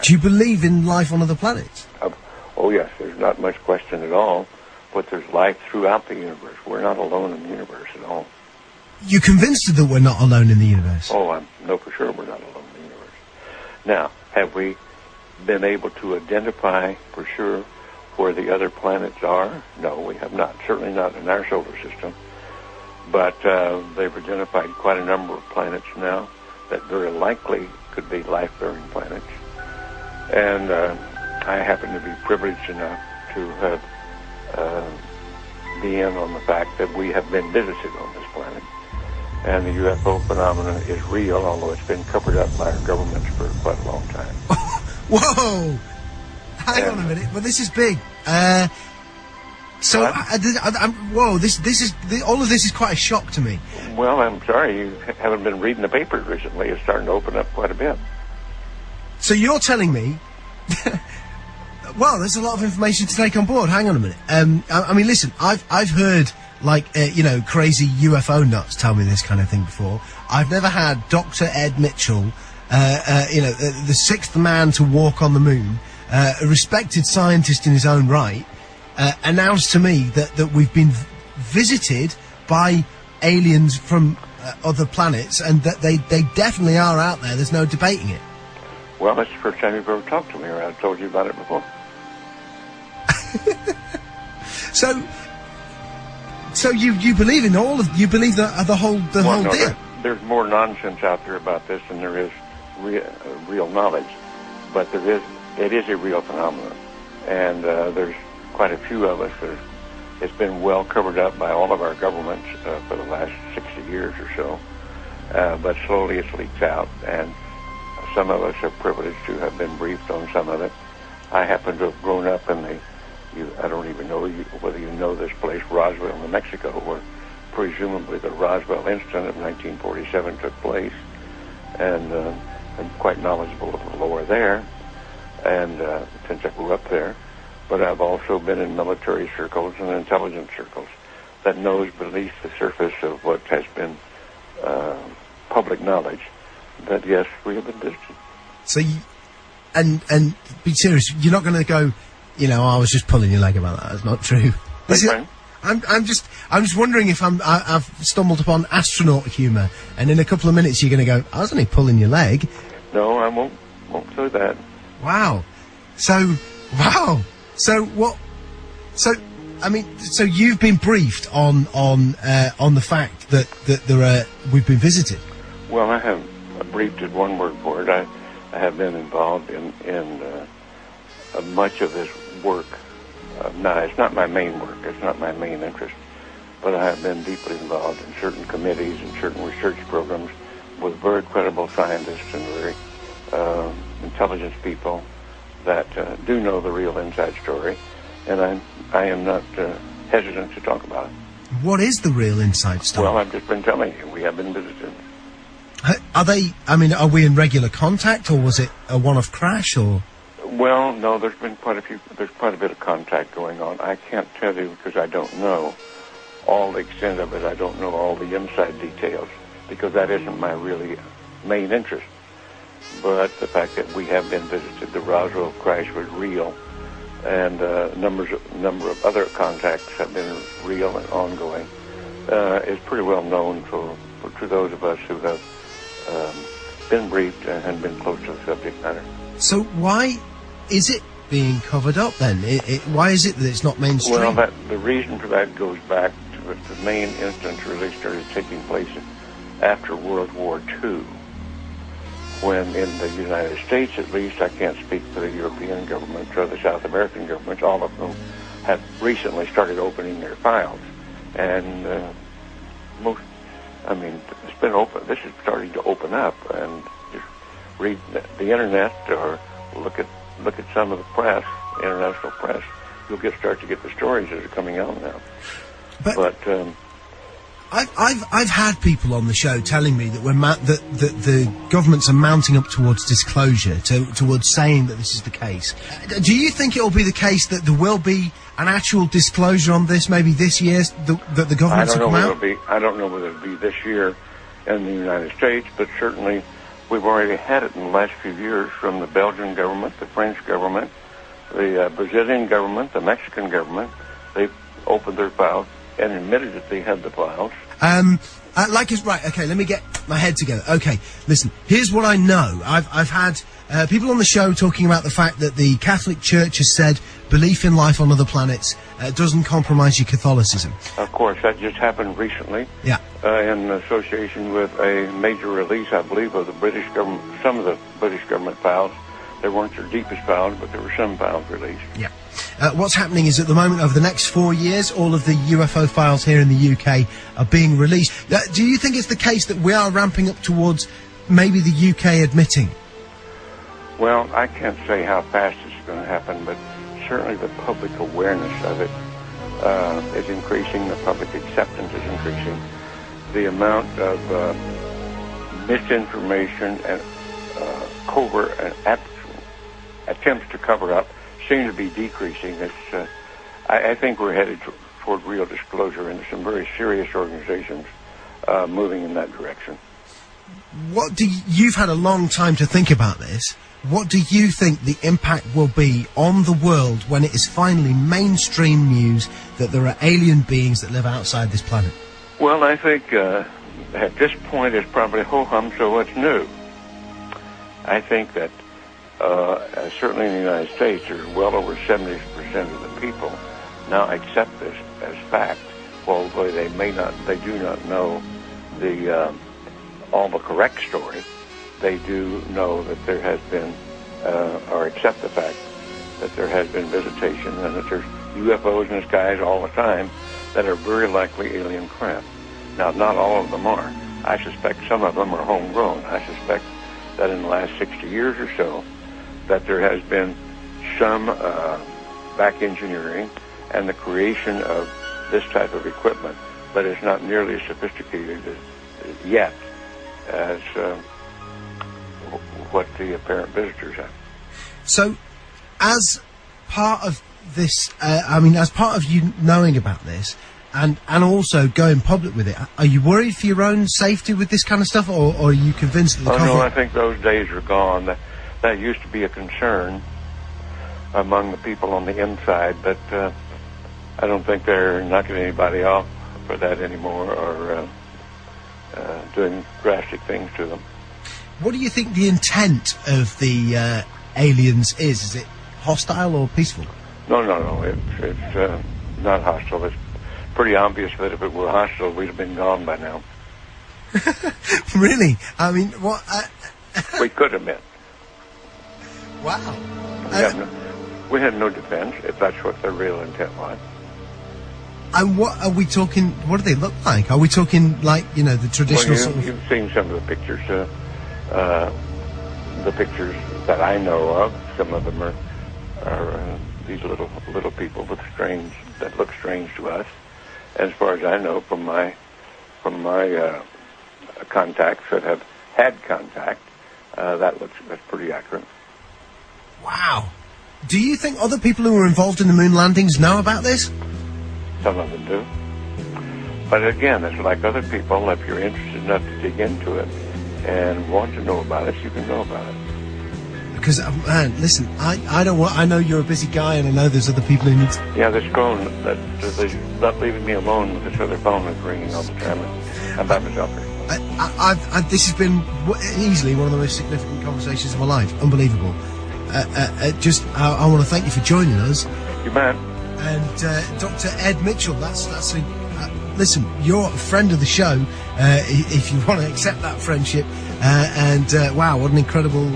Do you believe in life on other planets? Oh, yes, there's not much question at all. But there's life throughout the universe. We're not alone in the universe at all. You're convinced that we're not alone in the universe? Oh, I know for sure we're not alone in the universe. Now, have we been able to identify for sure where the other planets are? No, we have not. Certainly not in our solar system. But they've identified quite a number of planets now that very likely could be life-bearing planets. And I happen to be privileged enough to have be in on the fact that we have been visited on this planet. And the UFO phenomenon is real, although it's been covered up by our governments for quite a long time. Whoa! Hang on a minute. Well, this is big. Whoa! All of this is quite a shock to me. Well, I'm sorry you haven't been reading the papers recently. It's starting to open up quite a bit. So you're telling me? Well, there's a lot of information to take on board. Hang on a minute. I mean, listen. I've heard crazy UFO nuts tell me this kind of thing before. I've never had Dr. Ed Mitchell, the sixth man to walk on the moon, a respected scientist in his own right, announced to me that we've been visited by aliens from other planets, and that they definitely are out there. There's no debating it. Well, that's the first time you've ever talked to me, or I've told you about it before. So you believe in you believe the whole deal? There's more nonsense out there about this than there is real knowledge, but it is a real phenomenon, and there's quite a few of us that it's been well covered up by all of our governments for the last 60 years or so, but slowly it's leaked out, and some of us are privileged to have been briefed on some of it. I happen to have grown up in I don't even know whether you know this place, Roswell, New Mexico, where presumably the Roswell incident of 1947 took place, and I'm quite knowledgeable of the lore there, and since I grew up there. But I've also been in military circles and intelligence circles that knows beneath the surface of what has been public knowledge that, yes, we have been visited. So and be serious, you're not going to go, I was just pulling your leg about that. That's not true. I'm just wondering if I've stumbled upon astronaut humour, and in a couple of minutes you're going to go, I was only pulling your leg. No, I won't say that. Wow. So what? So you've been briefed on the fact that we've been visited. Well, I have briefed is one word for it. I have been involved in much of this work. Now, it's not my main work. It's not my main interest. But I have been deeply involved in certain committees and certain research programs with very credible scientists and very intelligence people that do know the real inside story. And I am not hesitant to talk about it. What is the real inside story? Well, I've just been telling you. We have been visited. Are we in regular contact, or was it a one-off crash, or? Well, no, there's quite a bit of contact going on. I can't tell you because I don't know all the extent of it. I don't know all the inside details because that isn't my really main interest. But the fact that we have been visited, the Roswell crash was real, and a number of other contacts have been real and ongoing, is pretty well known to those of us who have been briefed and been close to the subject matter. So why is it being covered up then? Why is it that it's not mainstream? Well, the reason for that goes back to the main instance really started taking place after World War II, when in the United States, at least, I can't speak for the European governments or the South American governments, all of whom have recently started opening their files. And it's been open. This is starting to open up, and just read the internet or look at some of the press, international press. You'll start to get the stories that are coming out now. But I've had people on the show telling me that that the governments are mounting up towards disclosure, towards saying that this is the case. Do you think it will be the case that there will be an actual disclosure on this, maybe this year, that the governments will come out? I don't know whether it'll be this year in the United States, but certainly We've already had it in the last few years from the Belgian government, the French government, the Brazilian government, the Mexican government. They've opened their files and admitted that they had the files. Right, okay, let me get my head together. Okay, listen, here's what I know. I've had people on the show talking about the fact that the Catholic Church has said belief in life on other planets doesn't compromise your Catholicism. Of course, that just happened recently. Yeah. In association with a major release, I believe, of the British government, some of the British government files. They weren't their deepest files, but there were some files released. Yeah. What's happening is at the moment, over the next 4 years, all of the UFO files here in the UK are being released. Do you think it's the case that we are ramping up towards maybe the UK admitting? Well, I can't say how fast it's going to happen, but certainly the public awareness of it is increasing. The public acceptance is increasing. The amount of misinformation and covert and attempts to cover up seem to be decreasing. I think we're headed toward real disclosure, and there's some very serious organizations moving in that direction. You've had a long time to think about this. What do you think the impact will be on the world when it is finally mainstream news that there are alien beings that live outside this planet? Well, I think at this point it's probably ho-hum, so what's new? I think that certainly in the United States, there's well over 70% of the people now accept this as fact, although they do not know all the correct story. They do know that there has been, or accept the fact that there has been visitation and that there's UFOs in the skies all the time that are very likely alien craft. Now, not all of them are. I suspect some of them are homegrown. I suspect that in the last 60 years or so, that there has been some back engineering and the creation of this type of equipment, but it's not nearly as sophisticated yet as what the apparent visitors have. So, as part of this, as part of you knowing about this, and also going public with it, are you worried for your own safety with this kind of stuff, or are you convinced that the no, I think those days are gone. That used to be a concern among the people on the inside, but I don't think they're knocking anybody off for that anymore, or doing drastic things to them. What do you think the intent of the aliens is? Is it hostile or peaceful? No. It's not hostile. It's pretty obvious that if it were hostile, we'd have been gone by now. Really? I mean, what? We could have been. Wow. We had no defense, if that's what their real intent was. And what are we talking? What do they look like? Are we talking like, the traditional sort of... You've seen some of the pictures that I know of. Some of them are these little people that look strange to us. As far as I know, from my contacts that have had contact, that's pretty accurate. Wow. Do you think other people who were involved in the moon landings know about this? Some of them do. But again, it's like other people. If you're interested enough to dig into it and want to know about it, you can know about it. Because, man, listen, I know you're a busy guy, and I know there's other people who need to... Yeah, this phone, they're not leaving me alone with this other phone that's ringing all the time. I'm by myself here. This has been easily one of the most significant conversations of my life. Unbelievable. I want to thank you for joining us. You bet. And Dr. Ed Mitchell, listen, you're a friend of the show, if you want to accept that friendship. Wow, what an incredible